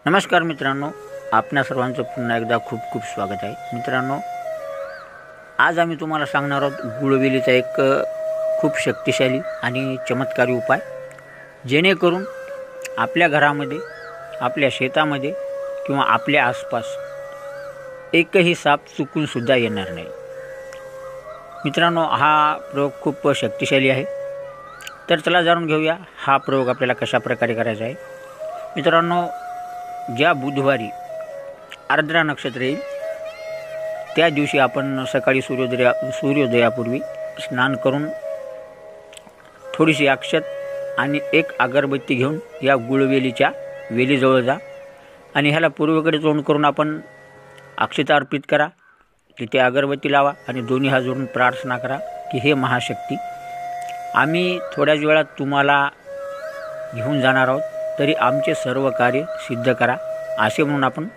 नमस्कार मित्रांनो, आपणा सर्वांचं पुन्हा एकदा खूप खूप स्वागत आहे। मित्रांनो, आज आम्ही तुम्हाला सांगणार आहोत गुळवेलीचा एक खूप शक्तिशाली आणि चमत्कारी उपाय, जेणेकरून आपल्या घरामध्ये, आपल्या शेतामध्ये किंवा आपल्या आसपास एकही साप चुकून सुद्धा येणार नाही। मित्रांनो, हा प्रयोग खूप शक्तिशाली आहे। तर चला जाणून घेऊया हा प्रयोग आपल्याला कशा प्रकारे करायचा आहे। मित्रांनो, ज्या बुधवारी आर्द्रा नक्षत्र येईल त्या दिवशी आपण सकाळी सूर्योदयापूर्वी स्नान करून थोडीशी अक्षत आणि एक अगरबत्ती घेऊन या गुळवेलीच्या वेलीजवळ जा आणि ह्याला पूर्वेकडे तोंड करून आपण अक्षता अर्पित करा। तिथे अगरबत्ती लावा आणि दोन्ही हात जोडून प्रार्थना करा की हे महाशक्ती, आम्ही थोड्याच वेळात तुम्हाला घेऊन जाणार आहोत, तरी आमचे सर्व कार्य सिद्ध करा, असे म्हणून आपण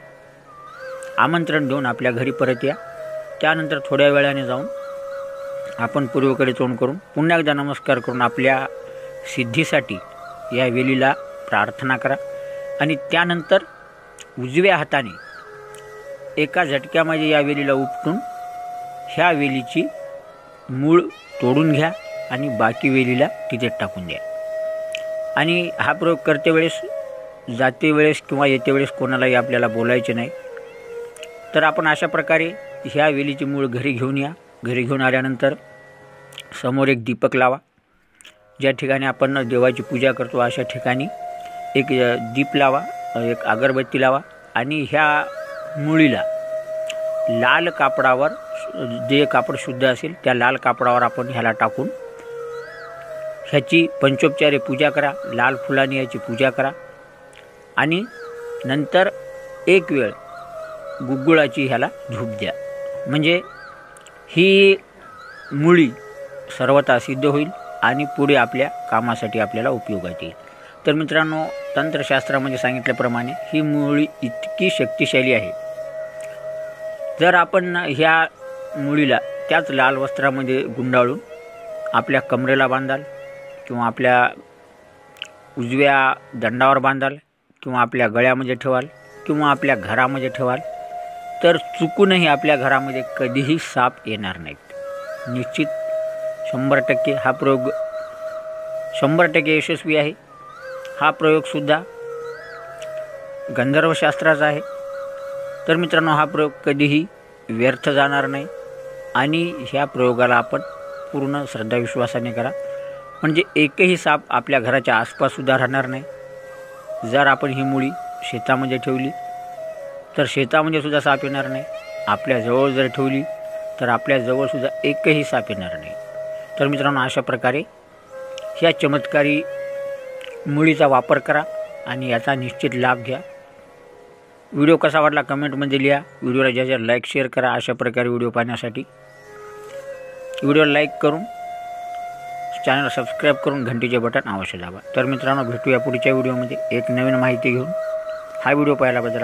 आमंत्रण देऊन आपल्या घरी परत या। त्यानंतर थोड्या वेळाने जाऊन आपण पूर्वेकडे तोंड करून पुन्हा एकदा नमस्कार करून आपल्या सिद्धीसाठी या वेलीला प्रार्थना करा आणि त्यानंतर उजव्या हाताने एका झटक्यामध्ये या वेलीला उपटून ह्या वेलीची मूळ तोडून घ्या आणि बाकी वेलीला तिथे टाकून द्या। आणि हा प्रयोग करते वेळेस, जाते वेळेस किंवा येते वेळेस कोणालाही आपल्याला बोलायचे नाही। तर आपण अशा प्रकारे ह्या वेलीची मूळ घरी घेऊन या। घरी घेऊन आल्यानंतर समोर एक दीपक लावा। ज्या ठिकाणी आपण देवाची पूजा करतो अशा ठिकाणी एक दीप लावा, एक अगरबत्ती लावा आणि ह्या मुळीला लाल कापडावर, जे कापड शुद्ध असेल त्या लाल कापडावर आपण ह्याला टाकून ह्याची पंचोपचारे पूजा करा। लाल फुलांनी याची पूजा करा आणि नंतर एक वेळ गुग्गुळाची ह्याला धूप द्या, म्हणजे ही मुळी सर्वथा सिद्ध होईल आणि पुढे आपल्या कामासाठी आपल्याला उपयोगात येईल। तर मित्रांनो, तंत्रशास्त्रामध्ये सांगितल्याप्रमाणे ही मुळी इतकी शक्तिशाली आहे। जर आपण ह्या मुळीला त्याच लाल वस्त्रामध्ये गुंडाळून आपल्या कमरेला बांधाल किंवा आपल्या उजव्या दंडावर बांधाल किंवा आपल्या गळ्यामध्ये ठेवाल किंवा आपल्या घरामध्ये ठेवाल, तर चुकूनही आपल्या घरामध्ये कधीही साप येणार नाहीत। निश्चित 100% हा प्रयोग 100% यशस्वी आहे। हा प्रयोगसुद्धा गंधर्वशास्त्राचा आहे। तर मित्रांनो, हा प्रयोग कधीही व्यर्थ जाणार नाही आणि ह्या प्रयोगाला आपण पूर्ण श्रद्धाविश्वासाने करा, म्हणजे एकही साप आपल्या घराच्या आसपाससुद्धा राहणार नाही। जर आपण ही मुळी शेतामध्ये ठेवली तर शेतामध्ये सुद्धा साप येणार नाही। आपल्या जवळ जर ठेवली तर आपल्या जवळसुद्धा एकही साप येणार नाही। तर मित्रांनो, अशा प्रकारे ह्या चमत्कारी मुळीचा वापर करा आणि याचा निश्चित लाभ घ्या। व्हिडिओ कसा वाटला कमेंटमध्ये लिहा। व्हिडिओला ज्या लाईक शेअर करा। अशा प्रकारे व्हिडिओ पाहण्यासाठी व्हिडिओला लाईक करून चॅनल सबस्क्राईब करून घंटीचे बटन अवश्य दाबा। तर मित्रांनो, भेटूया पुढच्या व्हिडिओमध्ये एक नवीन माहिती घेऊन। हा व्हिडिओ पाहिल्याबद्दल